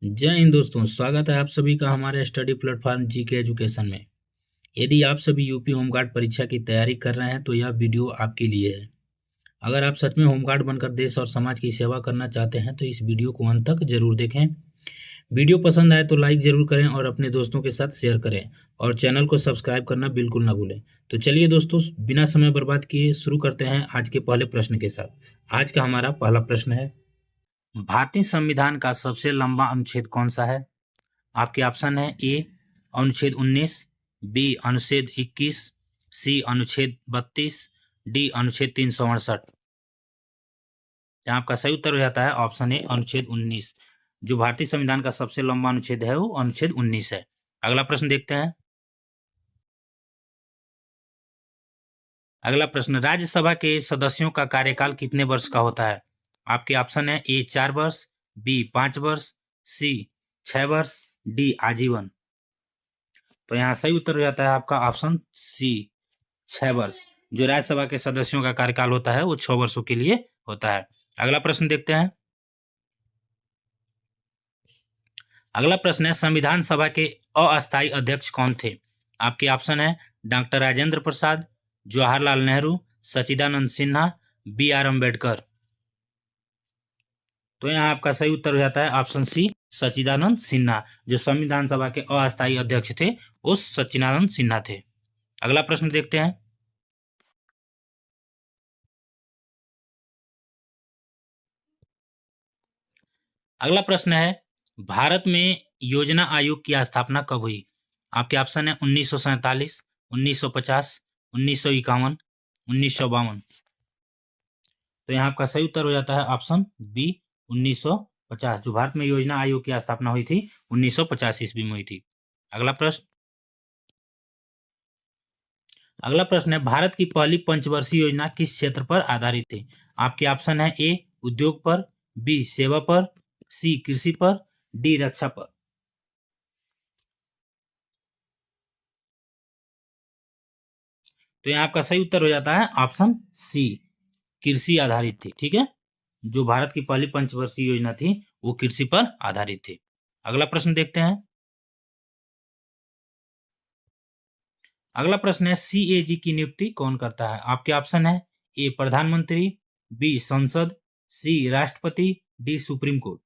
जय हिंद दोस्तों, स्वागत है आप सभी का हमारे स्टडी प्लेटफॉर्म जीके एजुकेशन में। यदि आप सभी यूपी होमगार्ड परीक्षा की तैयारी कर रहे हैं तो यह वीडियो आपके लिए है। अगर आप सच में होमगार्ड बनकर देश और समाज की सेवा करना चाहते हैं तो इस वीडियो को अंत तक जरूर देखें। वीडियो पसंद आए तो लाइक जरूर करें और अपने दोस्तों के साथ शेयर करें और चैनल को सब्सक्राइब करना बिल्कुल ना भूलें। तो चलिए दोस्तों, बिना समय बर्बाद किए शुरू करते हैं आज के पहले प्रश्न के साथ। आज का हमारा पहला प्रश्न है, भारतीय संविधान का सबसे लंबा अनुच्छेद कौन सा है? आपके ऑप्शन है ए अनुच्छेद 19, बी अनुच्छेद 21, सी अनुच्छेद 32, डी अनुच्छेद 368। यहाँ आपका सही उत्तर हो जाता है ऑप्शन ए अनुच्छेद 19। जो भारतीय संविधान का सबसे लंबा अनुच्छेद है वो अनुच्छेद 19 है। अगला प्रश्न देखते हैं। अगला प्रश्न, राज्यसभा के सदस्यों का कार्यकाल कितने वर्ष का होता है? आपके ऑप्शन है ए 4 वर्ष, बी 5 वर्ष, सी 6 वर्ष, डी आजीवन। तो यहाँ सही उत्तर हो जाता है आपका ऑप्शन सी 6 वर्ष। जो राज्यसभा के सदस्यों का कार्यकाल होता है वो 6 वर्षों के लिए होता है। अगला प्रश्न देखते हैं। अगला प्रश्न है, संविधान सभा के अस्थायी अध्यक्ष कौन थे? आपके ऑप्शन है doctor Rajendra Prasad, Jawaharlal Nehru, Sachchidananda Sinha, B R Ambedkar. तो यहाँ आपका सही उत्तर हो जाता है ऑप्शन सी सच्चिदानंद सिन्हा। जो संविधान सभा के अस्थायी अध्यक्ष थे वो सच्चिदानंद सिन्हा थे। अगला प्रश्न देखते हैं। अगला प्रश्न है, भारत में योजना आयोग की स्थापना कब हुई? आपके ऑप्शन है 1947, 1950, 1951, 1952। तो यहाँ आपका सही उत्तर हो जाता है ऑप्शन बी 1950। जो भारत में योजना आयोग की स्थापना हुई थी 1950 ईस्वी में हुई थी। अगला प्रश्न। अगला प्रश्न है, भारत की पहली पंचवर्षीय योजना किस क्षेत्र पर आधारित थी? आपके ऑप्शन है ए उद्योग पर, बी सेवा पर, सी कृषि पर, डी रक्षा पर। तो यहाँ आपका सही उत्तर हो जाता है ऑप्शन सी कृषि आधारित थी। ठीक है, जो भारत की पहली पंचवर्षीय योजना थी वो कृषि पर आधारित थी। अगला प्रश्न देखते हैं। अगला प्रश्न है, सीएजी की नियुक्ति कौन करता है? आपके ऑप्शन है ए प्रधानमंत्री, बी संसद, सी राष्ट्रपति, डी सुप्रीम कोर्ट।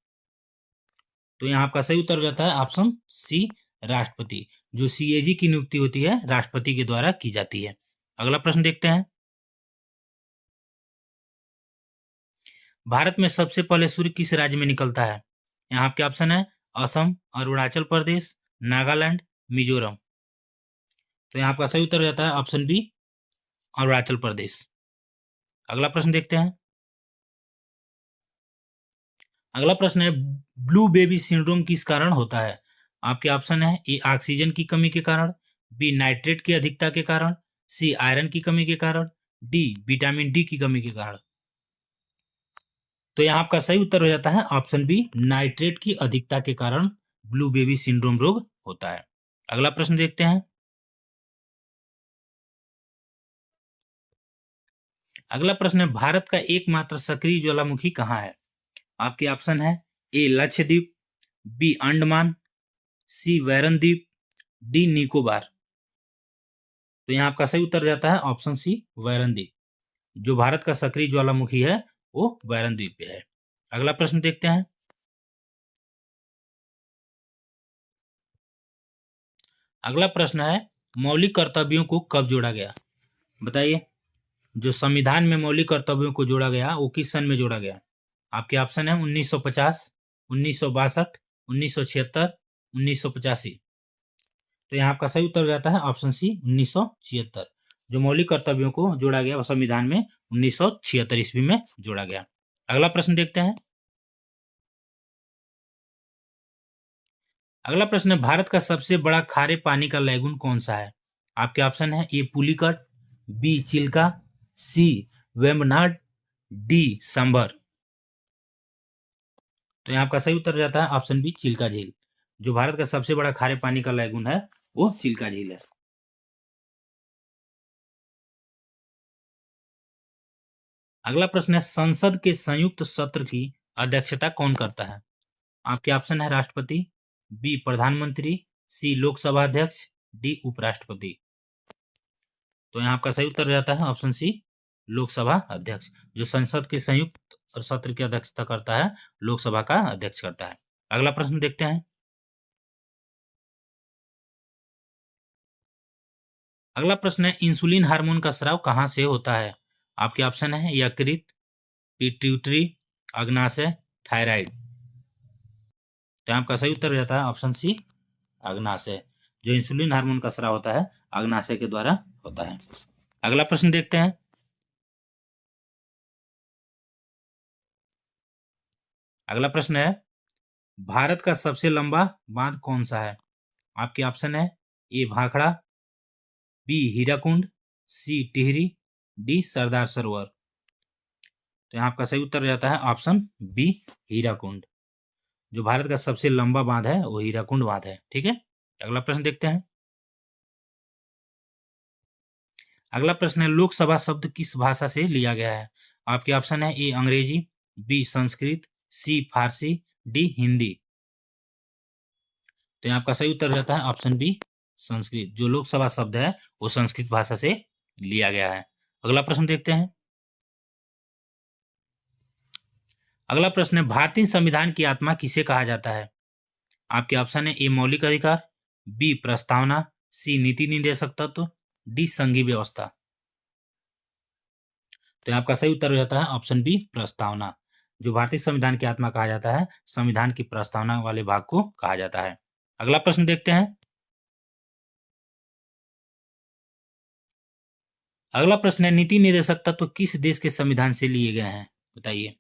तो यहाँ आपका सही उत्तर हो जाता है ऑप्शन सी राष्ट्रपति। जो सीएजी की नियुक्ति होती है राष्ट्रपति के द्वारा की जाती है। अगला प्रश्न देखते हैं। भारत में सबसे पहले सूर्य किस राज्य में निकलता है? यहाँ आपके ऑप्शन है असम, अरुणाचल प्रदेश, नागालैंड, मिजोरम। तो यहाँ आपका सही उत्तर हो जाता है ऑप्शन बी अरुणाचल प्रदेश। अगला प्रश्न देखते हैं। अगला प्रश्न है, ब्लू बेबी सिंड्रोम किस कारण होता है? आपके ऑप्शन है ए ऑक्सीजन की कमी के कारण, बी नाइट्रेट की अधिकता के कारण, सी आयरन की कमी के कारण, डी विटामिन डी की कमी के कारण। तो यहाँ आपका सही उत्तर हो जाता है ऑप्शन बी नाइट्रेट की अधिकता के कारण ब्लू बेबी सिंड्रोम रोग होता है। अगला प्रश्न देखते हैं। अगला प्रश्न है, भारत का एकमात्र सक्रिय ज्वालामुखी कहाँ है? आपके ऑप्शन है ए लक्षद्वीप, बी अंडमान, सी वैरन द्वीप, डी निकोबार। तो यहाँ आपका सही उत्तर जाता है ऑप्शन सी वैरन द्वीप। जो भारत का सक्रिय ज्वालामुखी है वो वैरन द्वीप पे है। अगला प्रश्न देखते हैं। अगला प्रश्न है, मौलिक कर्तव्यों को कब जोड़ा गया? बताइए। जो संविधान में मौलिक कर्तव्यों को जोड़ा गया वो किस सन में जोड़ा गया? आपके ऑप्शन है 1950, 1962, 1976, 1985। तो यहाँ आपका सही उत्तर हो जाता है ऑप्शन सी 1976। जो मौलिक कर्तव्यों को जोड़ा गया वो संविधान में 1976 ईस्वी में जोड़ा गया। अगला प्रश्न देखते हैं। अगला प्रश्न है, भारत का सबसे बड़ा खारे पानी का लैगून कौन सा है? आपके ऑप्शन है ए पुलिकट, बी चिल्का, सी वेम्बनाड, डी सांबर। तो यहाँ आपका सही उत्तर हो जाता है ऑप्शन बी चिल्का झील। जो भारत का सबसे बड़ा खारे पानी का लैगून है वो चिल्का झील है। अगला प्रश्न है, संसद के संयुक्त सत्र की अध्यक्षता कौन करता है? आपके ऑप्शन है राष्ट्रपति, बी प्रधानमंत्री, सी लोकसभा अध्यक्ष, डी उपराष्ट्रपति। तो यहाँ आपका सही उत्तर हो जाता है ऑप्शन सी लोकसभा अध्यक्ष, जो संसद के संयुक्त सत्र की अध्यक्षता करता है, लोकसभा का अध्यक्ष करता है। अगला प्रश्न देखते हैं। अगला प्रश्न है इंसुलिन हार्मोन का स्राव कहाँ से होता है? आपके ऑप्शन है यकृत, पिट्यूटरी, अग्नाशय, थायराइड। तो आपका सही उत्तर हो जाता है ऑप्शन सी अग्नाशय। जो इंसुलिन हार्मोन का स्राव होता है अग्नाशय के द्वारा होता है। अगला प्रश्न देखते हैं। अगला प्रश्न है भारत का सबसे लंबा बांध कौन सा है? आपके ऑप्शन है ए भाखड़ा, बी हीराकुंड, सी टिहरी, डी सरदार सरोवर। तो यहाँ आपका सही उत्तर हो जाता है ऑप्शन बी हीराकुंड। जो भारत का सबसे लंबा बांध है वो हीराकुंड बांध है। ठीक है, अगला प्रश्न देखते हैं। अगला प्रश्न है लोकसभा शब्द किस भाषा से लिया गया है? आपके ऑप्शन है ए अंग्रेजी, बी संस्कृत, सी फारसी, डी हिंदी। तो यहाँ आपका सही उत्तर रहता है ऑप्शन बी संस्कृत। जो लोकसभा शब्द है वो संस्कृत भाषा से लिया गया है। अगला प्रश्न देखते हैं। अगला प्रश्न है भारतीय संविधान की आत्मा किसे कहा जाता है? आपके ऑप्शन है ए मौलिक अधिकार, बी प्रस्तावना, सी नीति निर्देशक तत्व, डी संघीय व्यवस्था। तो आपका सही उत्तर हो जाता है ऑप्शन बी प्रस्तावना। जो भारतीय संविधान की आत्मा कहा जाता है, संविधान की प्रस्तावना वाले भाग को कहा जाता है। अगला प्रश्न देखते हैं। अगला प्रश्न है नीति निर्देशक तत्व किस देश के संविधान से लिए गए हैं? बताइए।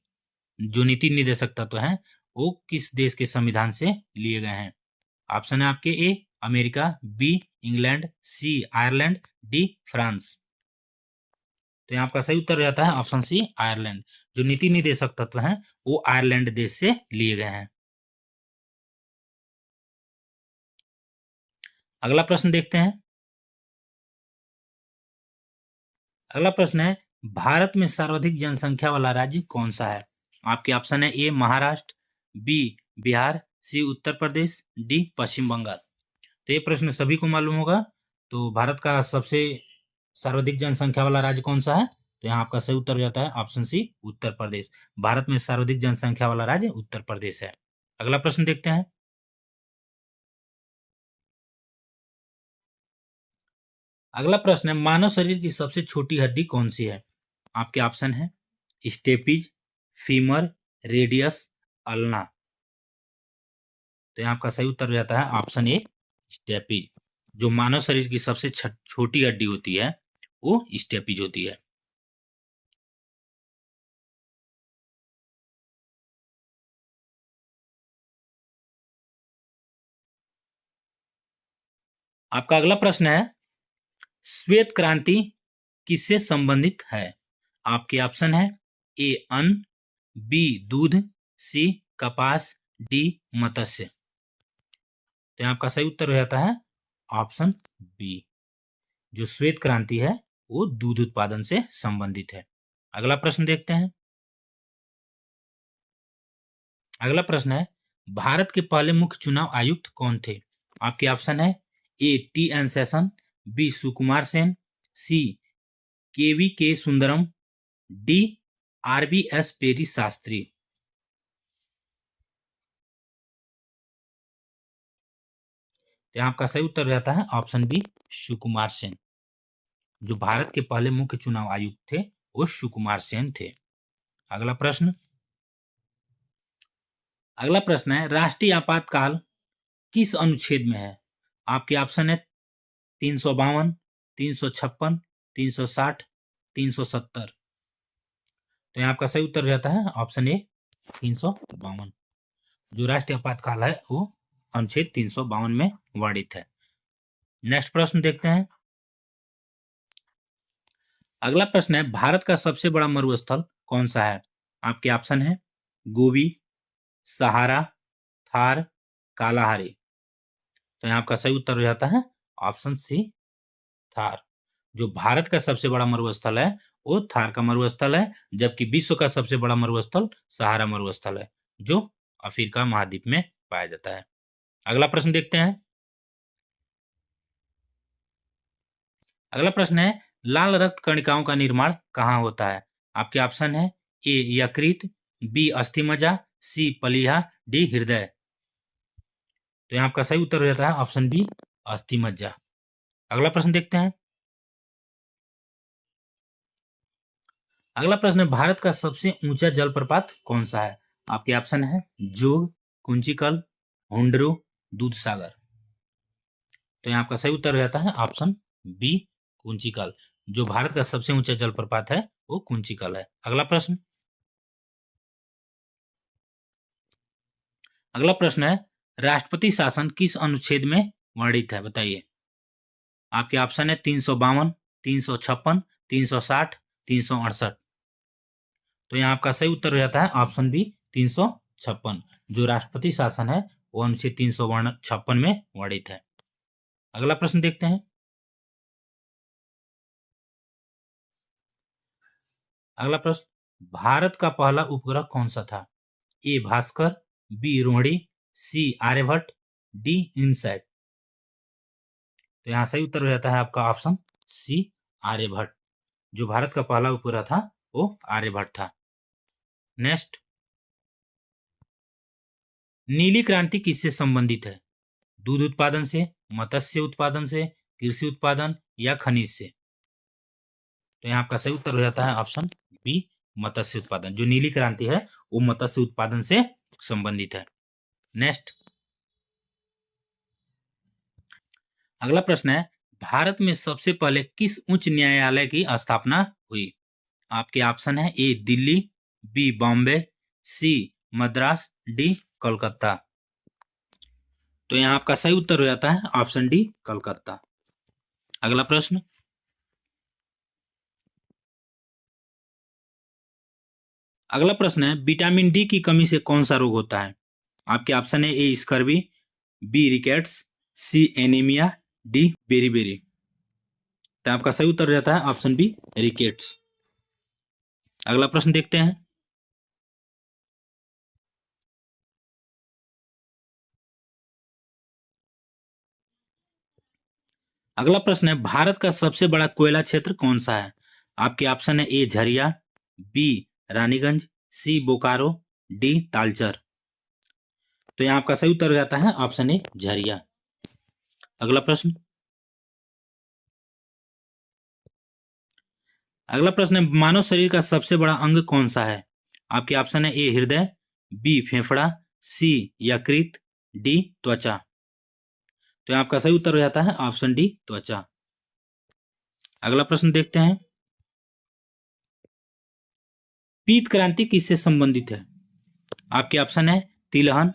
जो नीति निर्देशक तत्व हैं वो किस देश के संविधान से लिए गए हैं? ऑप्शन है आपके A America, B England, C Ireland, D France. तो यहाँ आपका सही उत्तर हो जाता है ऑप्शन सी आयरलैंड। जो नीति निर्देशक तत्व हैं वो आयरलैंड देश से लिए गए हैं। अगला प्रश्न देखते हैं। अगला प्रश्न है भारत में सर्वाधिक जनसंख्या वाला राज्य कौन सा है? आपके ऑप्शन है ए महाराष्ट्र, बी बिहार, सी उत्तर प्रदेश, डी पश्चिम बंगाल। तो ये प्रश्न सभी को मालूम होगा। तो भारत का सबसे सर्वाधिक जनसंख्या वाला राज्य कौन सा है? तो यहाँ आपका सही उत्तर हो जाता है ऑप्शन सी उत्तर प्रदेश। भारत में सर्वाधिक जनसंख्या वाला राज्य उत्तर प्रदेश है। अगला प्रश्न देखते हैं। अगला प्रश्न है मानव शरीर की सबसे छोटी हड्डी कौन सी है? आपके ऑप्शन है स्टेपीज, फीमर, रेडियस, अल्ना। तो यहाँ आपका सही उत्तर हो जाता है ऑप्शन ए स्टेपीज। जो मानव शरीर की सबसे छोटी हड्डी होती है वो स्टेपीज होती है। आपका अगला प्रश्न है श्वेत क्रांति किससे संबंधित है? आपके ऑप्शन है ए अन्न, बी दूध, सी कपास, डी मत्स्य। तो आपका सही उत्तर हो जाता है ऑप्शन बी। जो श्वेत क्रांति है वो दूध उत्पादन से संबंधित है। अगला प्रश्न देखते हैं। अगला प्रश्न है भारत के पहले मुख्य चुनाव आयुक्त कौन थे? आपके ऑप्शन है A T N Seshan, B Sukumar Sen, C KV K Sundaram, D RBS Peri Shastri. तो आपका सही उत्तर हो जाता है ऑप्शन बी सुकुमार सेन। जो भारत के पहले मुख्य चुनाव आयुक्त थे वो सुकुमार सेन थे। अगला प्रश्न। अगला प्रश्न है राष्ट्रीय आपातकाल किस अनुच्छेद में है? आपके ऑप्शन है 352, 356, 360, 370। तो यहाँ आपका सही उत्तर हो जाता है ऑप्शन ए 352। जो राष्ट्रीय आपातकाल है वो अनुच्छेद 352 में वर्णित है। नेक्स्ट प्रश्न देखते हैं। अगला प्रश्न है भारत का सबसे बड़ा मरुस्थल कौन सा है? आपके ऑप्शन है गोबी, सहारा, थार, कालाहारी। तो यहाँ आपका सही उत्तर हो जाता है ऑप्शन सी थार। जो भारत का सबसे बड़ा मरुस्थल है वो थार का मरुस्थल है, जबकि विश्व का सबसे बड़ा मरुस्थल सहारा मरुस्थल है जो अफ्रीका महाद्वीप में पाया जाता है। अगला प्रश्न देखते हैं। अगला प्रश्न है, लाल रक्त कणिकाओं का निर्माण कहाँ होता है? आपके ऑप्शन है ए यकृत, बी अस्थिमज्जा, सी प्लीहा, डी हृदय। तो यहाँ आपका सही उत्तर हो जाता है ऑप्शन बी अस्थिमज्जा। अगला प्रश्न देखते हैं। अगला प्रश्न है, भारत का सबसे ऊंचा जलप्रपात कौन सा है? आपके ऑप्शन है जोग, कुंचिकल, हुंडरू, दूधसागर। तो यहाँ आपका सही उत्तर हो जाता है ऑप्शन बी कुंचिकल। जो भारत का सबसे ऊंचा जलप्रपात है वो कुंचिकल है। अगला प्रश्न। अगला प्रश्न है, राष्ट्रपति शासन किस अनुच्छेद में वर्णित है? बताइए। आपके ऑप्शन है 352, 356, 360, 368। तो यहाँ आपका सही उत्तर हो जाता है ऑप्शन बी 356। जो राष्ट्रपति शासन है वो अनुच्छेद 356 में वर्णित है। अगला प्रश्न देखते हैं। अगला प्रश्न, भारत का पहला उपग्रह कौन सा था? ए भास्कर, बी रोहिणी, सी आर्यभट्ट, डी इनसैट। तो यहाँ सही उत्तर हो जाता है आपका ऑप्शन सी आर्यभट्ट। जो भारत का पहला उपग्रह था वो आर्यभट्ट था। नेक्स्ट, नीली क्रांति किससे संबंधित है? दूध उत्पादन से, मत्स्य उत्पादन से, कृषि उत्पादन या खनिज से? तो यहाँ आपका सही उत्तर हो जाता है ऑप्शन बी मत्स्य उत्पादन। जो नीली क्रांति है वो मत्स्य उत्पादन से संबंधित है। नेक्स्ट, अगला प्रश्न है, भारत में सबसे पहले किस उच्च न्यायालय की स्थापना हुई? आपके ऑप्शन है ए दिल्ली, बी बॉम्बे, सी मद्रास, डी कोलकाता। तो यहाँ आपका सही उत्तर हो जाता है ऑप्शन डी कोलकाता। अगला प्रश्न, अगला प्रश्न है, विटामिन डी की कमी से कौन सा रोग होता है? आपके ऑप्शन है ए स्कर्वी, बी रिकेट्स, सी एनीमिया, डी बेरीबेरी। तो आपका सही उत्तर हो जाता है ऑप्शन बी रिकेट्स। अगला प्रश्न देखते हैं। अगला प्रश्न है, भारत का सबसे बड़ा कोयला क्षेत्र कौन सा है? आपके ऑप्शन है ए झरिया, बी रानीगंज, सी बोकारो, डी तालचर। तो यहाँ आपका सही उत्तर हो जाता है ऑप्शन ए झरिया। अगला प्रश्न, अगला प्रश्न है, मानव शरीर का सबसे बड़ा अंग कौन सा है? आपके ऑप्शन है ए हृदय, बी फेफड़ा, सी यकृत, डी त्वचा। तो यहाँ आपका सही उत्तर हो जाता है ऑप्शन डी त्वचा। अगला प्रश्न देखते हैं। पीत क्रांति किससे संबंधित है? आपके ऑप्शन है तिलहन,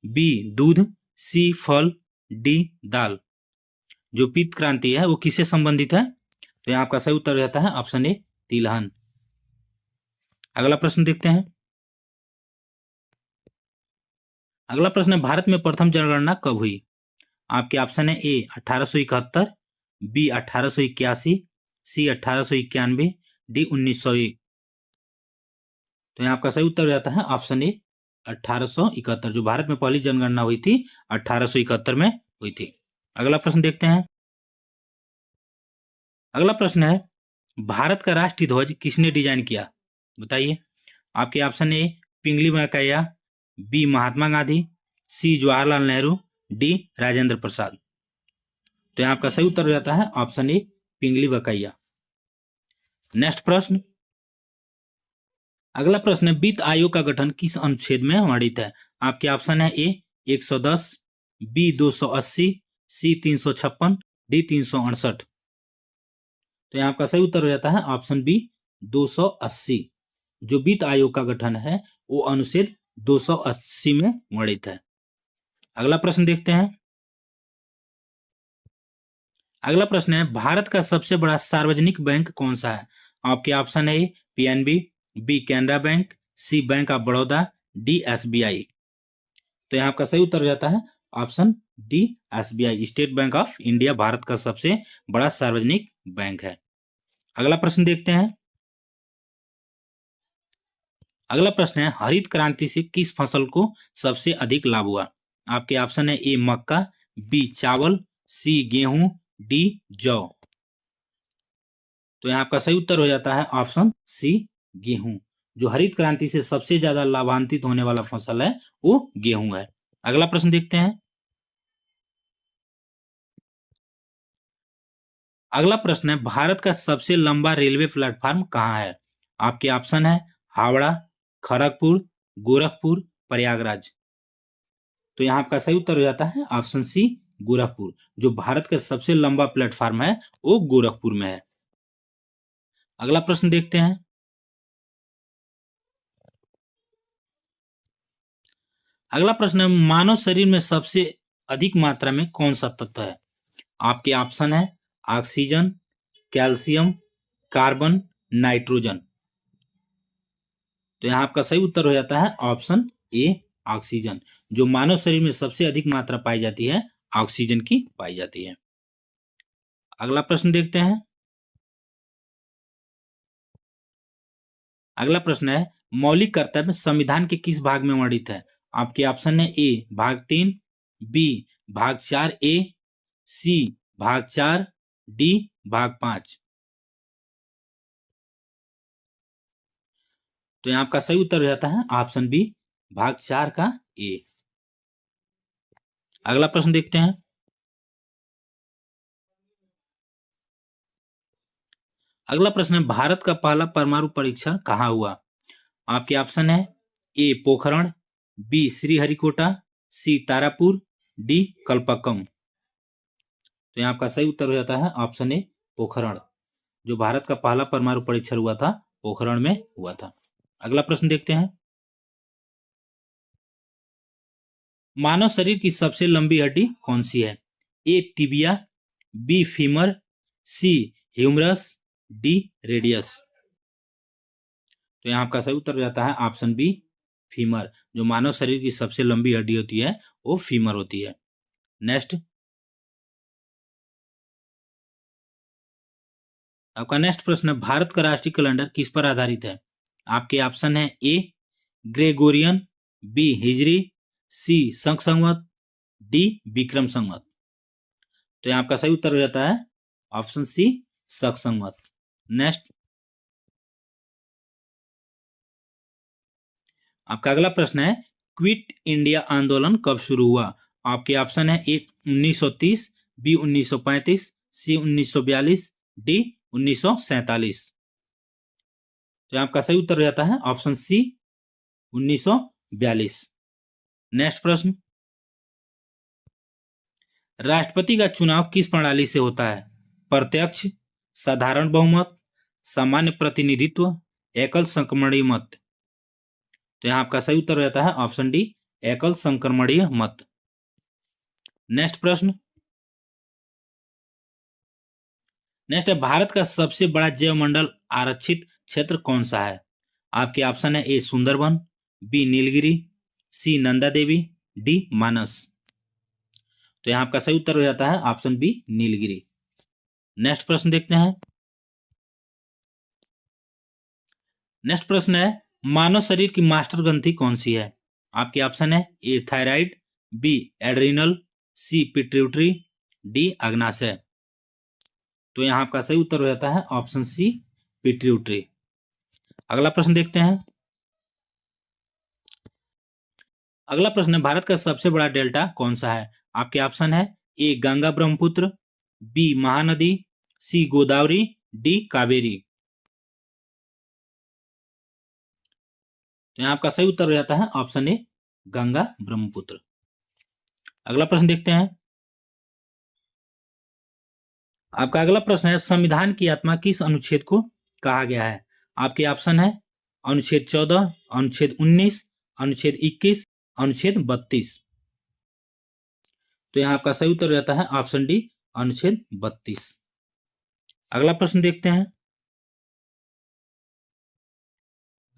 बी दूध, सी फल, डी दाल। जो पीत क्रांति है वो किससे संबंधित है? तो यहाँ आपका सही उत्तर हो जाता है ऑप्शन ए तिलहन। अगला प्रश्न देखते हैं। अगला प्रश्न है, भारत में प्रथम जनगणना कब हुई? आपके ऑप्शन है ए 1871, बी 1881, सी 1891, डी 1901। तो यहाँ आपका सही उत्तर हो जाता है ऑप्शन ए 1871। जो भारत में पहली जनगणना हुई थी 1871 में हुई थी। अगला प्रश्न देखते हैं। अगला प्रश्न है, भारत का राष्ट्रीय ध्वज किसने डिजाइन किया? बताइए। आपके option A Pingali Venkaiah, B Mahatma Gandhi, C Jawaharlal Nehru, D Rajendra Prasad. तो यहाँ आपका सही उत्तर हो जाता है option A Pingali Venkaiah. Next प्रश्न, अगला प्रश्न है, वित्त आयोग का गठन किस अनुच्छेद में वर्णित है? आपके ऑप्शन है ए 110, बी 280, सी 356, डी 368। तो यहाँ आपका सही उत्तर हो जाता है ऑप्शन बी 280। जो वित्त आयोग का गठन है वो अनुच्छेद 280 में वर्णित है। अगला प्रश्न देखते हैं। अगला प्रश्न है, भारत का सबसे बड़ा सार्वजनिक बैंक कौन सा है? आपके ऑप्शन है PNB, B Canara bank, C bank of Baroda, D SBI. तो यहाँ आपका सही उत्तर हो जाता है option D SBI. State Bank of India भारत का सबसे बड़ा सार्वजनिक बैंक है। अगला प्रश्न देखते हैं। अगला प्रश्न है, हरित क्रांति से किस फसल को सबसे अधिक लाभ हुआ? आपके ऑप्शन है ए मक्का, बी चावल, सी गेहूं, डी जौ। तो यहाँ आपका सही उत्तर हो जाता है ऑप्शन सी गेहूं। जो हरित क्रांति से सबसे ज्यादा लाभान्वित होने वाला फसल है वो गेहूं है। अगला प्रश्न देखते हैं। अगला प्रश्न है, भारत का सबसे लंबा रेलवे प्लेटफॉर्म कहाँ है? आपके ऑप्शन है हावड़ा, खड़गपुर, गोरखपुर, प्रयागराज। तो यहाँ आपका सही उत्तर हो जाता है ऑप्शन सी गोरखपुर। जो भारत का सबसे लंबा प्लेटफॉर्म है वो गोरखपुर में है। अगला प्रश्न देखते हैं। अगला प्रश्न है, मानव शरीर में सबसे अधिक मात्रा में कौन सा तत्व है? आपके ऑप्शन है ऑक्सीजन, कैल्शियम, कार्बन, नाइट्रोजन। तो यहाँ आपका सही उत्तर हो जाता है ऑप्शन ए ऑक्सीजन। जो मानव शरीर में सबसे अधिक मात्रा पाई जाती है ऑक्सीजन की पाई जाती है। अगला प्रश्न देखते हैं। अगला प्रश्न है, मौलिक कर्तव्य संविधान के किस भाग में वर्णित है? आपके ऑप्शन है ए भाग 3, बी भाग 4A, सी भाग 4, डी भाग 5। तो यहाँ आपका सही उत्तर हो जाता है ऑप्शन बी भाग 4 का ए। अगला प्रश्न देखते हैं। अगला प्रश्न है, भारत का पहला परमाणु परीक्षण कहाँ हुआ? आपके ऑप्शन है ए पोखरण, बी श्रीहरिकोटा, सी तारापुर, डी कल्पक्कम। तो यहाँ आपका सही उत्तर हो जाता है ऑप्शन ए पोखरण। जो भारत का पहला परमाणु परीक्षण हुआ था पोखरण में हुआ था। अगला प्रश्न देखते हैं। मानव शरीर की सबसे लंबी हड्डी कौन सी है? ए टिबिया, बी फीमर, सी ह्यूमरस, डी रेडियस। तो यहाँ आपका सही उत्तर हो जाता है ऑप्शन बी फीमर। जो मानव शरीर की सबसे लंबी हड्डी होती है वो फीमर होती है। नेक्स्ट, आपका नेक्स्ट प्रश्न है, भारत का राष्ट्रीय कैलेंडर किस पर आधारित है? आपके ऑप्शन है ए ग्रेगोरियन, बी हिजरी, सी शक संवत, डी विक्रम संवत। तो यहाँ आपका सही उत्तर हो जाता है ऑप्शन सी शक संवत। नेक्स्ट, आपका अगला प्रश्न है, क्विट इंडिया आंदोलन कब शुरू हुआ? आपके ऑप्शन है ए 1930, बी 1935, सी 1942, डी 1947। तो आपका सही उत्तर हो जाता है ऑप्शन सी 1942। नेक्स्ट प्रश्न, राष्ट्रपति का चुनाव किस प्रणाली से होता है? प्रत्यक्ष, साधारण बहुमत, सामान्य प्रतिनिधित्व, एकल संक्रमणीय मत। तो यहाँ आपका सही उत्तर हो जाता है ऑप्शन डी एकल संक्रमणीय मत। नेक्स्ट प्रश्न, नेक्स्ट है, भारत का सबसे बड़ा जैव मंडल आरक्षित क्षेत्र कौन सा है? आपके ऑप्शन है ए सुंदरवन, बी नीलगिरी, सी नंदा देवी, डी मानस। तो यहाँ आपका सही उत्तर हो जाता है ऑप्शन बी नीलगिरी। नेक्स्ट प्रश्न देखते हैं। नेक्स्ट प्रश्न है, मानव शरीर की मास्टर ग्रंथि कौन सी है? आपके ऑप्शन है ए थायराइड, बी एड्रिनल, सी पिट्यूटरी, डी अग्नाशय। तो यहाँ आपका सही उत्तर हो जाता है ऑप्शन सी पिट्यूटरी। अगला प्रश्न देखते हैं। अगला प्रश्न है, भारत का सबसे बड़ा डेल्टा कौन सा है? आपके ऑप्शन है ए गंगा ब्रह्मपुत्र, बी महानदी, सी गोदावरी, डी कावेरी। तो यहाँ आपका सही उत्तर हो जाता है ऑप्शन ए गंगा ब्रह्मपुत्र। अगला प्रश्न देखते हैं। आपका अगला प्रश्न है, संविधान की आत्मा किस अनुच्छेद को कहा गया है? आपके ऑप्शन है अनुच्छेद 14, अनुच्छेद 19, अनुच्छेद 21, अनुच्छेद 32। तो यहाँ आपका सही उत्तर हो जाता है ऑप्शन डी अनुच्छेद 32। अगला प्रश्न देखते हैं।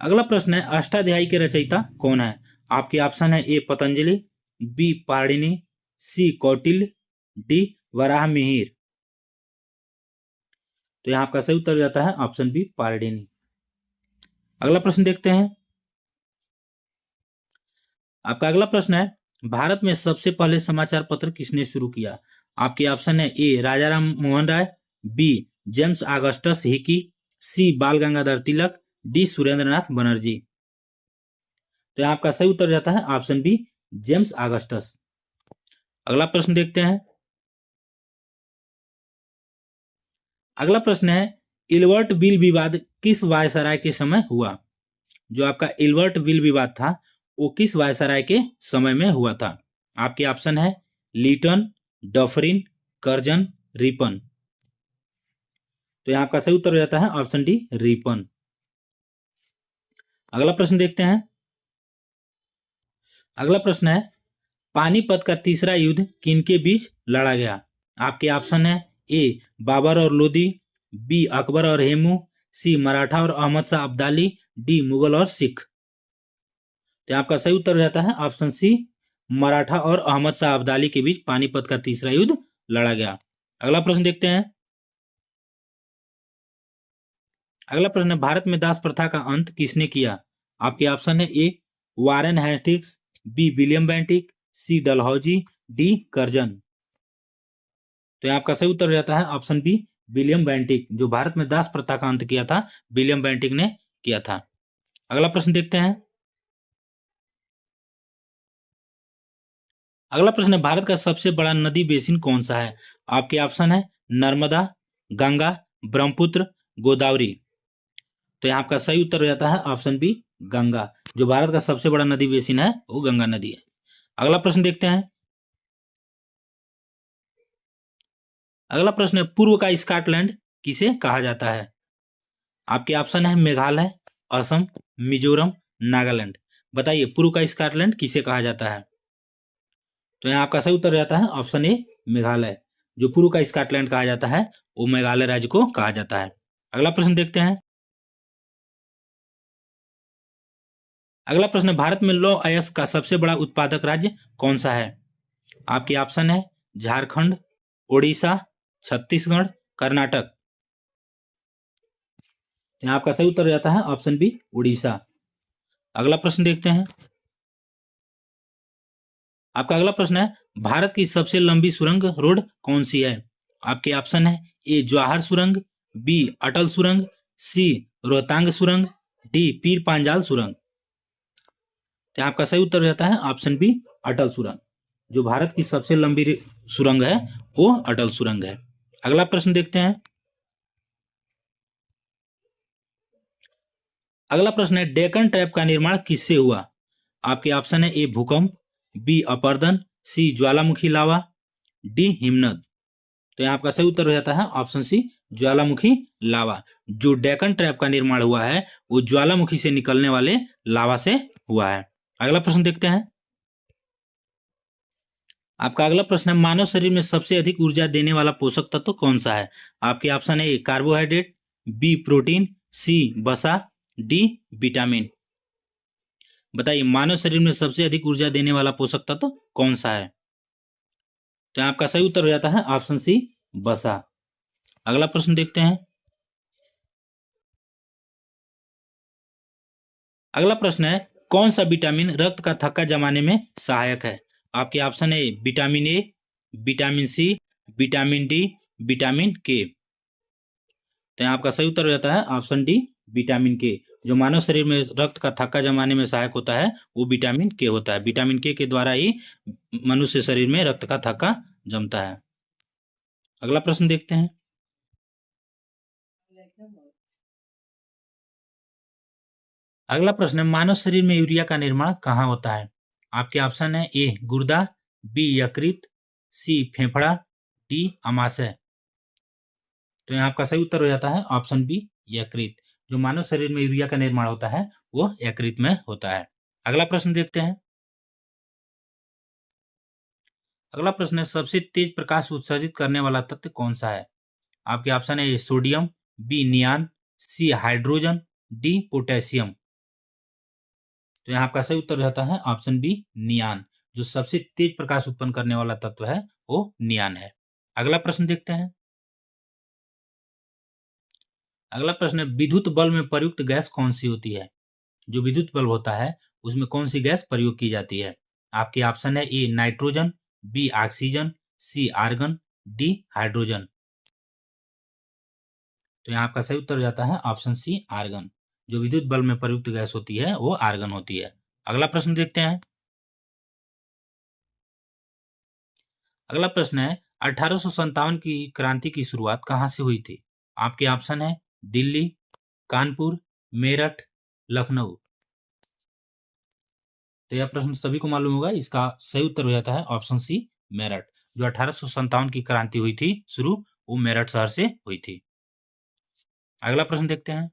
अगला प्रश्न है, अष्टाध्यायी के रचयिता कौन है? आपके ऑप्शन है ए पतंजलि, बी पाणिनि, सी कौटिल्य, डी वराह मिहिर। तो यहाँ आपका सही उत्तर हो जाता है ऑप्शन बी पाणिनि। अगला प्रश्न देखते हैं। आपका अगला प्रश्न है, भारत में सबसे पहले समाचार पत्र किसने शुरू किया? आपके ऑप्शन है ए राजा Ram Mohan Roy, B James Augustus Hicky, सी बाल गंगाधर तिलक, डी सुरेंद्रनाथ बनर्जी। तो यहाँ आपका सही उत्तर जाता है ऑप्शन बी जेम्स ऑगस्टस। अगला प्रश्न देखते हैं। अगला प्रश्न है, इल्बर्ट बिल विवाद किस वायसराय के समय हुआ? जो आपका इल्बर्ट बिल विवाद था वो किस वायसराय के समय में हुआ था? आपके ऑप्शन है लीटन, डफरिन, कर्जन, रिपन। तो यहाँ आपका सही उत्तर हो जाता है ऑप्शन डी रिपन। अगला प्रश्न देखते हैं। अगला प्रश्न है, पानीपत का तीसरा युद्ध किनके बीच लड़ा गया? आपके ऑप्शन है ए बाबर और लोदी, बी अकबर और हेमू, सी मराठा और अहमद शाह अब्दाली, डी मुगल और सिख। तो आपका सही उत्तर हो जाता है ऑप्शन सी मराठा और अहमद शाह अब्दाली के बीच पानीपत का तीसरा युद्ध लड़ा गया। अगला प्रश्न देखते हैं। अगला प्रश्न है, भारत में दास प्रथा का अंत किसने किया? आपके ऑप्शन है A Warren Hastings, B William Bentinck, C Dalhousie, D Curzon. तो आपका सही उत्तर हो जाता है ऑप्शन बी विलियम बेंटिक। जो भारत में दास प्रथा का अंत किया था विलियम बेंटिक ने किया था। अगला प्रश्न देखते हैं। अगला प्रश्न है, भारत का सबसे बड़ा नदी बेसिन कौन सा है? आपके ऑप्शन है नर्मदा, गंगा, ब्रह्मपुत्र, गोदावरी। तो यहाँ आपका सही उत्तर हो जाता है ऑप्शन बी गंगा। जो भारत का सबसे बड़ा नदी बेसिन है वो गंगा नदी है। अगला प्रश्न देखते हैं। अगला प्रश्न है, पूर्व का स्कॉटलैंड किसे कहा जाता है? आपके ऑप्शन है मेघालय, असम, मिजोरम, नागालैंड। बताइए पूर्व का स्कॉटलैंड किसे कहा जाता है? तो यहाँ आपका सही उत्तर हो जाता है ऑप्शन ए मेघालय। जो पूर्व का स्कॉटलैंड कहा जाता है वो मेघालय राज्य को कहा जाता है। अगला प्रश्न देखते हैं। अगला प्रश्न है, भारत में लौह अयस्क का सबसे बड़ा उत्पादक राज्य कौन सा है? आपके ऑप्शन है झारखंड, ओडिशा, छत्तीसगढ़, कर्नाटक। यहाँ आपका सही उत्तर हो जाता है ऑप्शन बी उड़ीसा। अगला प्रश्न देखते हैं। आपका अगला प्रश्न है, भारत की सबसे लंबी सुरंग रोड कौन सी है? आपके ऑप्शन है ए जवाहर सुरंग, बी अटल सुरंग, सी रोहतांग सुरंग, डी पीर पांजाल सुरंग। तो आपका सही उत्तर हो जाता है ऑप्शन बी अटल सुरंग। जो भारत की सबसे लंबी सुरंग है वो अटल सुरंग है। अगला प्रश्न देखते हैं। अगला प्रश्न है, डेक्कन ट्रैप का निर्माण किससे हुआ? आपके ऑप्शन है ए भूकंप, बी अपरदन, सी ज्वालामुखी लावा, डी हिमनद। तो यहाँ आपका सही उत्तर हो जाता है ऑप्शन सी ज्वालामुखी लावा। जो डेक्कन ट्रैप का निर्माण हुआ है वो ज्वालामुखी से निकलने वाले लावा से हुआ है। अगला प्रश्न देखते हैं। आपका अगला प्रश्न है, मानव शरीर में सबसे अधिक ऊर्जा देने वाला पोषक तत्व कौन सा है? आपके ऑप्शन है ए कार्बोहाइड्रेट, बी प्रोटीन, सी वसा, डी विटामिन। बताइए मानव शरीर में सबसे अधिक ऊर्जा देने वाला पोषक तत्व कौन सा है? तो आपका सही उत्तर हो जाता है ऑप्शन सी वसा। अगला प्रश्न देखते हैं। अगला प्रश्न है, कौन सा विटामिन रक्त का थक्का जमाने में सहायक है? आपके ऑप्शन है vitamin A, vitamin C, vitamin D, vitamin K. तो यहाँ आपका सही उत्तर हो जाता है ऑप्शन डी विटामिन के। जो मानव शरीर में रक्त का थक्का जमाने में सहायक होता है वो विटामिन के होता है। विटामिन के द्वारा ही मनुष्य शरीर में रक्त का थक्का जमता है। अगला प्रश्न देखते हैं। अगला प्रश्न है, मानव शरीर में यूरिया का निर्माण कहाँ होता है? आपके ऑप्शन है ए गुर्दा, बी यकृत, सी फेफड़ा, डी अमाशय। तो यहाँ आपका सही उत्तर हो जाता है ऑप्शन बी यकृत। जो मानव शरीर में यूरिया का निर्माण होता है वो यकृत में होता है। अगला प्रश्न देखते हैं। अगला प्रश्न है, सबसे तेज प्रकाश उत्सर्जित करने वाला तत्व कौन सा है? आपके ऑप्शन है A sodium, B neon, C hydrogen, D potassium. तो यहाँ आपका सही उत्तर हो जाता है ऑप्शन बी नियान। जो सबसे तेज प्रकाश उत्पन्न करने वाला तत्व है वो नियान है। अगला प्रश्न देखते हैं। अगला प्रश्न है, विद्युत बल्ब में प्रयुक्त गैस कौन सी होती है? जो विद्युत बल्ब होता है उसमें कौन सी गैस प्रयोग की जाती है? आपके ऑप्शन है A nitrogen, B oxygen, C argon, D hydrogen. तो यहाँ आपका सही उत्तर हो जाता है ऑप्शन सी आर्गन। जो विद्युत बल्ब में प्रयुक्त गैस होती है वो आर्गन होती है। अगला प्रश्न देखते हैं। अगला प्रश्न है 1857 की क्रांति की शुरुआत कहाँ से हुई थी? आपके ऑप्शन है दिल्ली, कानपुर, मेरठ, लखनऊ। तो यह प्रश्न सभी को मालूम होगा, इसका सही उत्तर हो जाता है ऑप्शन सी मेरठ। जो 1857 की क्रांति हुई थी शुरू, वो मेरठ शहर से हुई थी। अगला प्रश्न देखते हैं।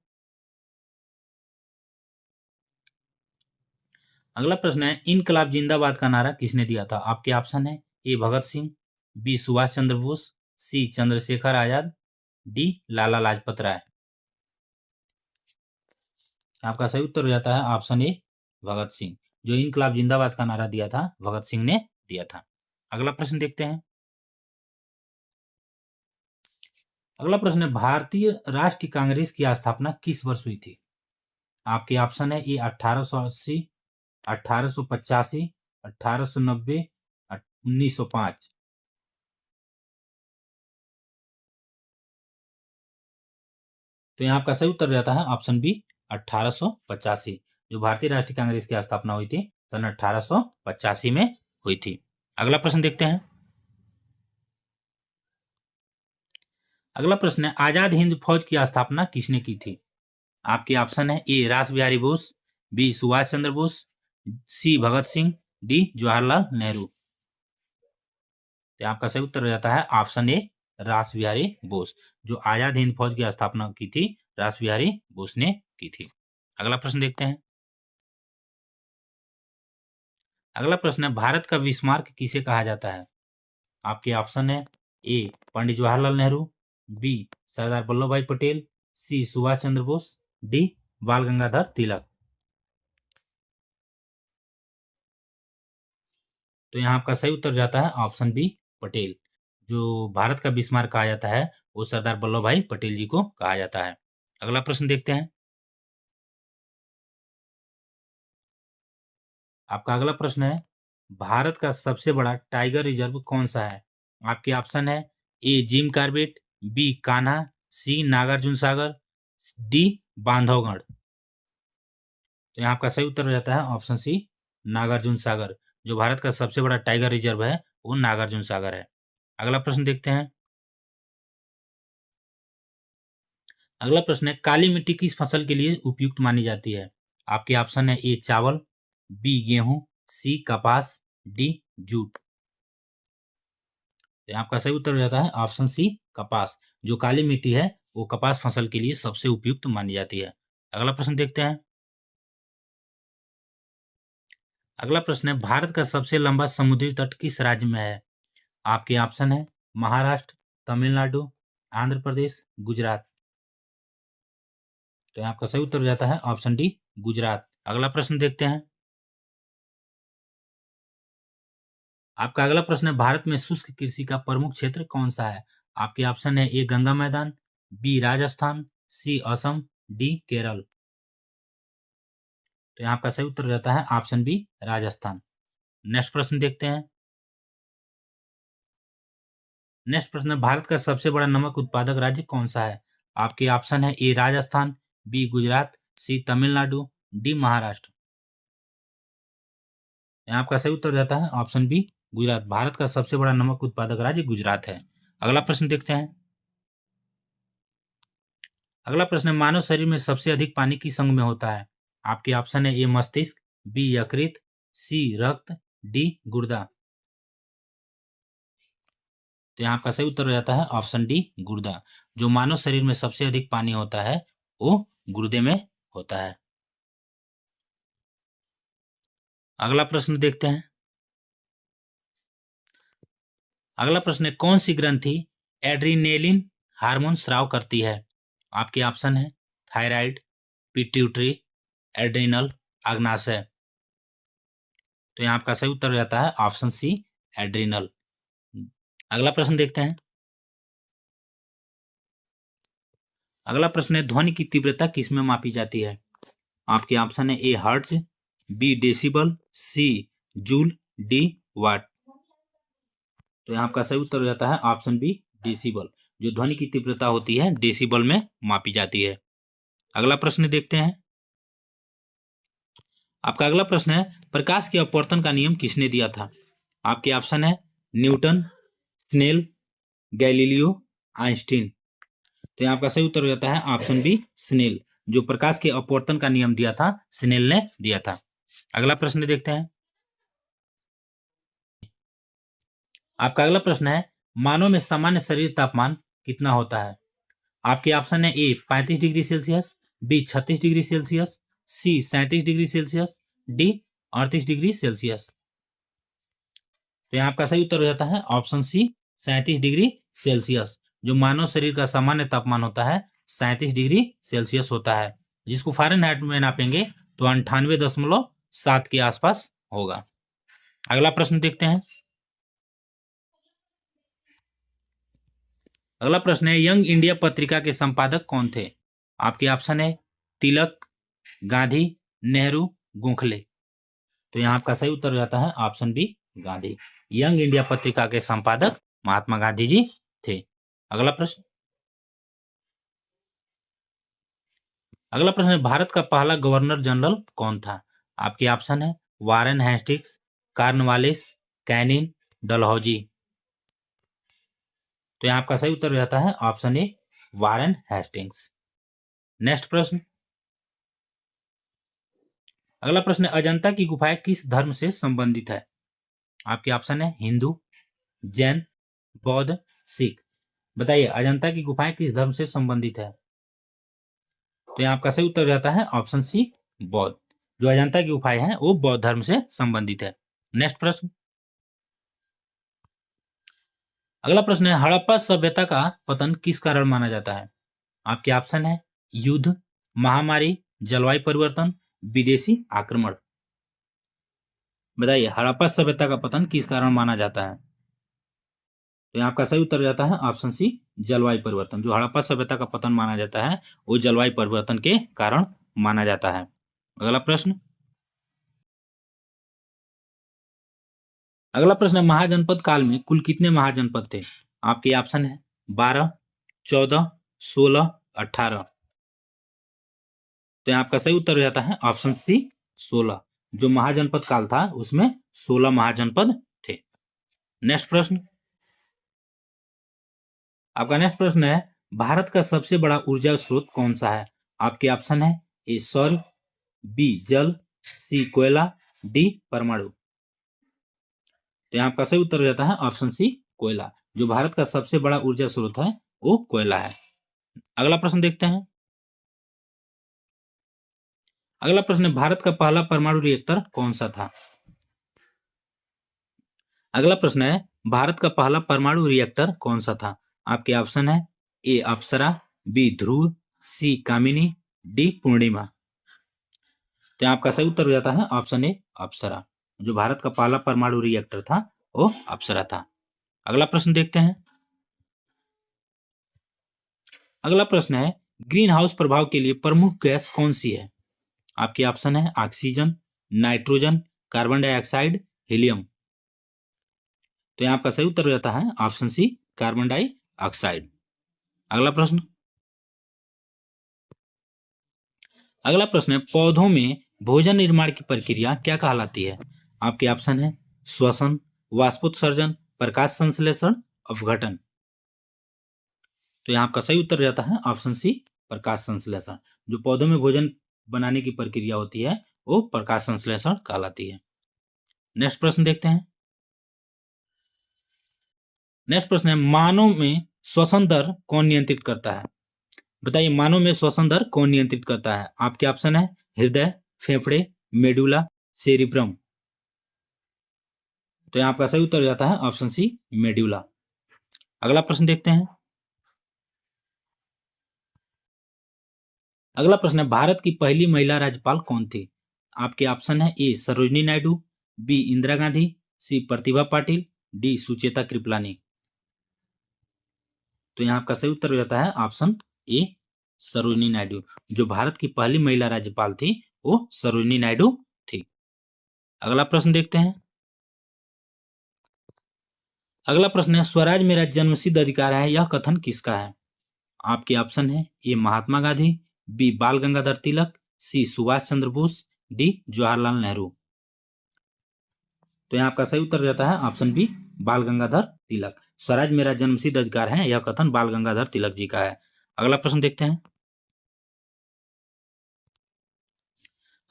अगला प्रश्न है इनकलाब जिंदाबाद का नारा किसने दिया था? आपके ऑप्शन है ए भगत सिंह, बी सुभाष चंद्र बोस, सी चंद्रशेखर आजाद, डी लाला लाजपत राय। आपका सही उत्तर हो जाता है ऑप्शन ए भगत सिंह। जो इनकलाब जिंदाबाद का नारा दिया था भगत सिंह ने दिया था। अगला प्रश्न देखते हैं। अगला प्रश्न है भारतीय राष्ट्रीय कांग्रेस की स्थापना किस वर्ष हुई थी? आपके ऑप्शन है ए 1880, 1885, 1890, 1905। तो यहाँ आपका सही उत्तर रहता है ऑप्शन बी 1885। जो भारतीय राष्ट्रीय कांग्रेस की स्थापना हुई थी सन 1885 में हुई थी। अगला प्रश्न देखते हैं। अगला प्रश्न है आजाद हिंद फौज की स्थापना किसने की थी? आपके ऑप्शन है ए रास बिहारी बोस, बी सुभाष चंद्र बोस, सी भगत सिंह, डी जवाहरलाल नेहरू। तो आपका सही उत्तर हो जाता है ऑप्शन ए रास बिहारी बोस। जो आजाद हिंद फौज की स्थापना की थी रास बिहारी बोस ने की थी। अगला प्रश्न देखते हैं। अगला प्रश्न है भारत का बिस्मार्क किसे कहा जाता है? आपके ऑप्शन है ए पंडित जवाहरलाल नेहरू, बी सरदार वल्लभ भाई पटेल, सी सुभाष चंद्र बोस, डी बाल गंगाधर तिलक। तो यहाँ आपका सही उत्तर जाता है ऑप्शन बी पटेल। जो भारत का बिस्मार्क कहा जाता है वो सरदार वल्लभ भाई पटेल जी को कहा जाता है। अगला प्रश्न देखते हैं। आपका अगला प्रश्न है भारत का सबसे बड़ा टाइगर रिजर्व कौन सा है? आपके ऑप्शन है ए जिम कार्बेट, बी कान्हा, सी नागार्जुन सागर, डी बांधवगढ़। तो यहाँ आपका सही उत्तर हो जाता है ऑप्शन सी नागार्जुन सागर। जो भारत का सबसे बड़ा टाइगर रिजर्व है वो नागार्जुन सागर है। अगला प्रश्न देखते हैं। अगला प्रश्न है काली मिट्टी किस फसल के लिए उपयुक्त मानी जाती है? आपके ऑप्शन है ए चावल, बी गेहूं, सी कपास, डी जूट। तो आपका सही उत्तर हो जाता है ऑप्शन सी कपास। जो काली मिट्टी है वो कपास फसल के लिए सबसे उपयुक्त मानी जाती है। अगला प्रश्न देखते हैं। अगला प्रश्न है भारत का सबसे लंबा समुद्री तट किस राज्य में है? आपके ऑप्शन है महाराष्ट्र, तमिलनाडु, आंध्र प्रदेश, गुजरात। तो आपका सही उत्तर हो जाता है ऑप्शन डी गुजरात। अगला प्रश्न देखते हैं। आपका अगला प्रश्न है भारत में शुष्क कृषि का प्रमुख क्षेत्र कौन सा है? आपके ऑप्शन है ए गंगा मैदान, बी राजस्थान, सी असम, डी केरल। तो यहाँ आपका सही उत्तर हो जाता है ऑप्शन बी राजस्थान। नेक्स्ट प्रश्न देखते हैं। नेक्स्ट प्रश्न है भारत का सबसे बड़ा नमक उत्पादक राज्य कौन सा है? आपके ऑप्शन है ए राजस्थान, बी गुजरात, सी तमिलनाडु, डी महाराष्ट्र। यहाँ आपका सही उत्तर हो जाता है ऑप्शन बी गुजरात। भारत का सबसे बड़ा नमक उत्पादक राज्य गुजरात है। अगला प्रश्न देखते हैं। अगला प्रश्न है मानव शरीर में सबसे अधिक पानी किस अंग में होता है? आपके ऑप्शन है ए मस्तिष्क, बी यकृत, सी रक्त, डी गुर्दा। तो यहाँ आपका सही उत्तर हो जाता है ऑप्शन डी गुर्दा। जो मानव शरीर में सबसे अधिक पानी होता है वो गुर्दे में होता है। अगला प्रश्न देखते हैं। अगला प्रश्न है कौन सी ग्रंथि एड्रीनेलिन हार्मोन स्राव करती है? आपके ऑप्शन है थायराइड, पिट्यूटरी, एड्रिनल, अग्नाशय। तो यहाँ आपका सही उत्तर हो जाता है ऑप्शन सी एड्रिनल। अगला प्रश्न देखते हैं। अगला प्रश्न है ध्वनि की तीव्रता किस में मापी जाती है? आपके ऑप्शन है ए हर्ट्ज, बी डेसिबल, सी जूल, डी वाट। तो यहाँ आपका सही उत्तर हो जाता है ऑप्शन बी डेसिबल। जो ध्वनि की तीव्रता होती है डेसिबल में मापी जाती है। अगला प्रश्न देखते हैं। आपका अगला प्रश्न है प्रकाश के अपवर्तन का नियम किसने दिया था? आपके ऑप्शन है न्यूटन, स्नेल, गैलीलियो, आइंस्टीन। तो यहाँ आपका सही उत्तर हो जाता है ऑप्शन बी स्नेल। जो प्रकाश के अपवर्तन का नियम दिया था स्नेल ने दिया था। अगला प्रश्न देखते हैं। आपका अगला प्रश्न है मानव में सामान्य शरीर तापमान कितना होता है? आपके ऑप्शन है A 35 degree Celsius, B 36 degree Celsius, C 37 degree Celsius, D 38 degree Celsius. तो यहाँ आपका सही उत्तर हो जाता है ऑप्शन सी 37 डिग्री सेल्सियस। जो मानव शरीर का सामान्य तापमान होता है 37 डिग्री सेल्सियस होता है, जिसको फ़ारेनहाइट में नापेंगे तो 98.7 के आसपास होगा। अगला प्रश्न देखते हैं। अगला प्रश्न है यंग इंडिया पत्रिका के संपादक कौन थे? आपके ऑप्शन है तिलक, गांधी, नेहरू, गोखले। तो यहाँ आपका सही उत्तर हो जाता है option B Gandhi. Young India पत्रिका के संपादक महात्मा गांधी जी थे। अगला प्रश्न। अगला प्रश्न है भारत का पहला गवर्नर जनरल कौन था? आपके ऑप्शन है Warren Hastings, Cornwallis, Canning, Dalhousie. तो यहाँ आपका सही उत्तर हो जाता है option A Warren Hastings. Next प्रश्न। अगला प्रश्न है अजंता की गुफाएं किस धर्म से संबंधित है? आपके ऑप्शन है हिंदू, जैन, बौद्ध, सिख। बताइए अजंता की गुफाएं किस धर्म से संबंधित है? तो यहाँ आपका सही उत्तर हो जाता है ऑप्शन सी बौद्ध। जो अजंता की गुफाएं हैं वो बौद्ध धर्म से संबंधित है। नेक्स्ट प्रश्न। अगला प्रश्न है हड़प्पा सभ्यता का पतन किस कारण माना जाता है? आपके ऑप्शन है युद्ध, महामारी, जलवायु परिवर्तन, विदेशी आक्रमण। बताइए हड़प्पा सभ्यता का पतन किस कारण माना जाता है? तो यहाँ आपका सही उत्तर हो जाता है ऑप्शन सी जलवायु परिवर्तन। जो हड़प्पा सभ्यता का पतन माना जाता है वो जलवायु परिवर्तन के कारण माना जाता है। अगला प्रश्न। अगला प्रश्न है महाजनपद काल में कुल कितने महाजनपद थे? आपके ऑप्शन है 12, 14, 16, 18। तो यहाँ आपका सही उत्तर हो जाता है ऑप्शन सी 16। जो महाजनपद काल था उसमें 16 महाजनपद थे। नेक्स्ट प्रश्न। आपका नेक्स्ट प्रश्न है भारत का सबसे बड़ा ऊर्जा स्रोत कौन सा है? आपके ऑप्शन है ए सौर, बी जल, सी कोयला, डी परमाणु। तो यहाँ आपका सही उत्तर हो जाता है ऑप्शन सी कोयला। जो भारत का सबसे बड़ा ऊर्जा स्रोत है वो कोयला है। अगला प्रश्न देखते हैं। अगला प्रश्न है भारत का पहला परमाणु रिएक्टर कौन सा था? अगला प्रश्न है भारत का पहला परमाणु रिएक्टर कौन सा था? आपके ऑप्शन है ए अप्सरा, बी ध्रुव, सी कामिनी, डी पूर्णिमा। तो यहाँ आपका सही उत्तर हो जाता है ऑप्शन ए अप्सरा। जो भारत का पहला परमाणु रिएक्टर था वो अप्सरा था। अगला प्रश्न देखते हैं। अगला प्रश्न है ग्रीन हाउस प्रभाव के लिए प्रमुख गैस कौन सी है? आपके ऑप्शन है oxygen, nitrogen, carbon dioxide, helium. तो यहाँ आपका सही उत्तर हो जाता है ऑप्शन सी कार्बन डाइऑक्साइड। अगला प्रश्न। अगला प्रश्न है पौधों में भोजन निर्माण की प्रक्रिया क्या कहलाती है? आपके ऑप्शन है श्वसन, वाष्पोत्सर्जन, प्रकाश संश्लेषण, अपघटन। तो यहाँ आपका सही उत्तर हो जाता है ऑप्शन सी प्रकाश संश्लेषण। जो पौधों में भोजन बनाने की प्रक्रिया होती है वो प्रकाश संश्लेषण कहलाती है। नेक्स्ट प्रश्न देखते हैं। नेक्स्ट प्रश्न है मानव में श्वसन दर कौन नियंत्रित करता है? बताइए मानव में श्वसन दर कौन नियंत्रित करता है? आपके ऑप्शन है हृदय, फेफड़े, मेडुला, सेरिब्रम। तो यहाँ आपका सही उत्तर हो जाता है ऑप्शन सी मेडुला। अगला प्रश्न देखते हैं। अगला प्रश्न है भारत की पहली महिला राज्यपाल कौन थी? आपके ऑप्शन है ए सरोजिनी नायडू, बी इंदिरा गांधी, सी प्रतिभा पाटिल, डी सुचेता कृपलानी। तो यहाँ आपका सही उत्तर हो जाता है ऑप्शन ए सरोजिनी नायडू। जो भारत की पहली महिला राज्यपाल थी वो सरोजिनी नायडू थी। अगला प्रश्न देखते हैं। अगला प्रश्न है, स्वराज मेरा जन्मसिद्ध अधिकार है, यह कथन किसका है? आपके ऑप्शन है, ए महात्मा गांधी, बी बाल गंगाधर तिलक, सी सुभाष चंद्र बोस, डी जवाहरलाल नेहरू। तो यहाँ आपका सही उत्तर रहता है ऑप्शन बी बाल गंगाधर तिलक। स्वराज मेरा जन्मसिद्ध अधिकार है, यह कथन बाल गंगाधर तिलक जी का है। अगला प्रश्न देखते हैं।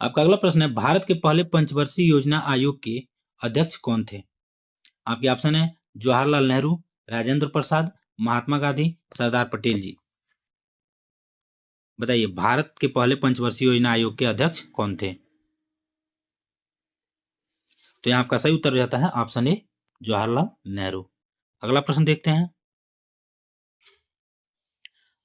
आपका अगला प्रश्न है, भारत के पहले पंचवर्षीय योजना आयोग के अध्यक्ष कौन थे? आपके ऑप्शन है, जवाहरलाल नेहरू, राजेंद्र प्रसाद, महात्मा गांधी, सरदार पटेल जी। बताइए, भारत के पहले पंचवर्षीय योजना आयोग के अध्यक्ष कौन थे? तो यहाँ आपका सही उत्तर रहता है ऑप्शन ए जवाहरलाल नेहरू। अगला प्रश्न देखते हैं।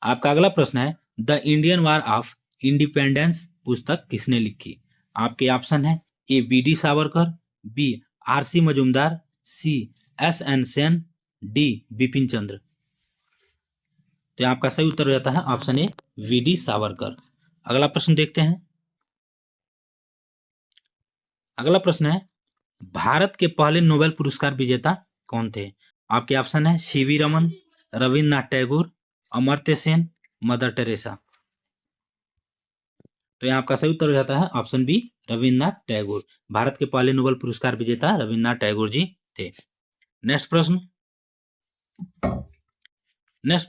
आपका अगला प्रश्न है, the Indian War of Independence पुस्तक किसने लिखी? आपके ऑप्शन है, A B D Savarkar, B R C Majumdar, C S N Sen, D Bipin Chandra. तो आपका सही उत्तर रहता है option A V D Savarkar. अगला प्रश्न देखते हैं। अगला प्रश्न है, भारत के पहले नोबेल पुरस्कार विजेता कौन थे? आपके ऑप्शन है, CV Raman, Rabindranath Tagore, Amartya Sen, mother Teresa. तो यहाँ आपका सही उत्तर हो जाता है ऑप्शन बी रविन्द्रनाथ टैगोर। भारत के पहले नोबेल पुरस्कार विजेता रविन्द्रनाथ टैगोर जी थे। नेक्स्ट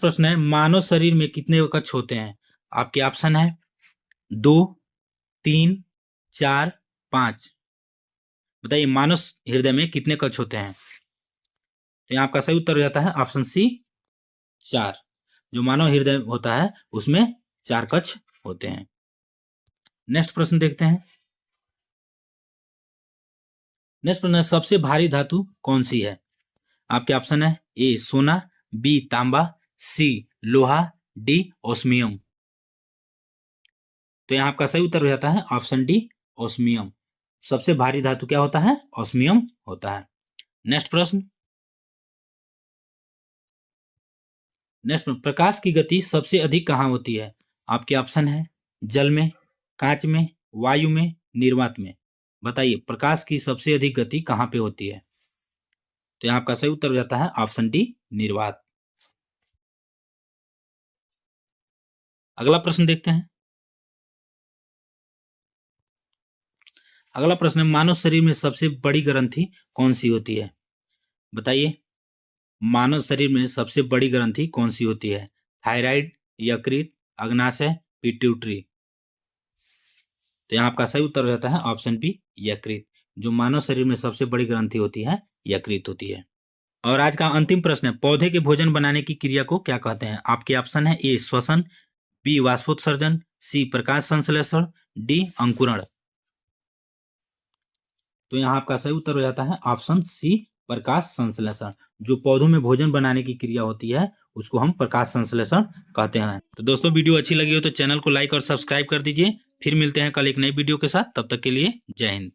प्रश्न है, मानव शरीर में कितने कक्ष होते हैं? आपके ऑप्शन है 2, 3, 4, 5। बताइए, मानव हृदय में कितने कक्ष होते हैं? तो यहाँ आपका सही उत्तर हो जाता है ऑप्शन सी 4। जो मानव हृदय होता है उसमें 4 कक्ष होते हैं। नेक्स्ट प्रश्न देखते हैं। नेक्स्ट प्रश्न है, सबसे भारी धातु कौन सी है? आपके ऑप्शन है, ए सोना, बी तांबा, सी लोहा, डी ओस्मियम। तो यहाँ आपका सही उत्तर हो जाता है ऑप्शन डी ओस्मियम। सबसे भारी धातु क्या होता है? ओस्मियम होता है। नेक्स्ट प्रश्न, प्रकाश की गति सबसे अधिक कहाँ होती है? आपके ऑप्शन है, जल में, कांच में, वायु में, निर्वात में। बताइए, प्रकाश की सबसे अधिक गति कहाँ पे होती है? तो यहाँ आपका सही उत्तर हो जाता है ऑप्शन डी निर्वात। अगला प्रश्न देखते हैं। अगला प्रश्न है, मानव शरीर में सबसे बड़ी ग्रंथि कौन सी होती है? बताइए, मानव शरीर में सबसे बड़ी ग्रंथि कौन सी होती है? थायराइड, यकृत, अग्नाशय, पिट्यूटरी। तो यहाँ आपका सही उत्तर हो जाता है ऑप्शन बी यकृत। जो मानव शरीर में सबसे बड़ी ग्रंथि होती है यकृत होती है। और आज का अंतिम प्रश्न है, पौधे के भोजन बनाने की क्रिया को क्या कहते हैं? आपके ऑप्शन है, ए श्वसन, बी वाष्पोत्सर्जन, सी प्रकाश संश्लेषण, डी अंकुरण। तो यहाँ आपका सही उत्तर हो जाता है ऑप्शन सी प्रकाश संश्लेषण। जो पौधों में भोजन बनाने की क्रिया होती है उसको हम प्रकाश संश्लेषण कहते हैं। तो दोस्तों, वीडियो अच्छी लगी हो तो चैनल को लाइक और सब्सक्राइब कर दीजिए। फिर मिलते हैं कल एक नई वीडियो के साथ। तब तक के लिए जय हिंद।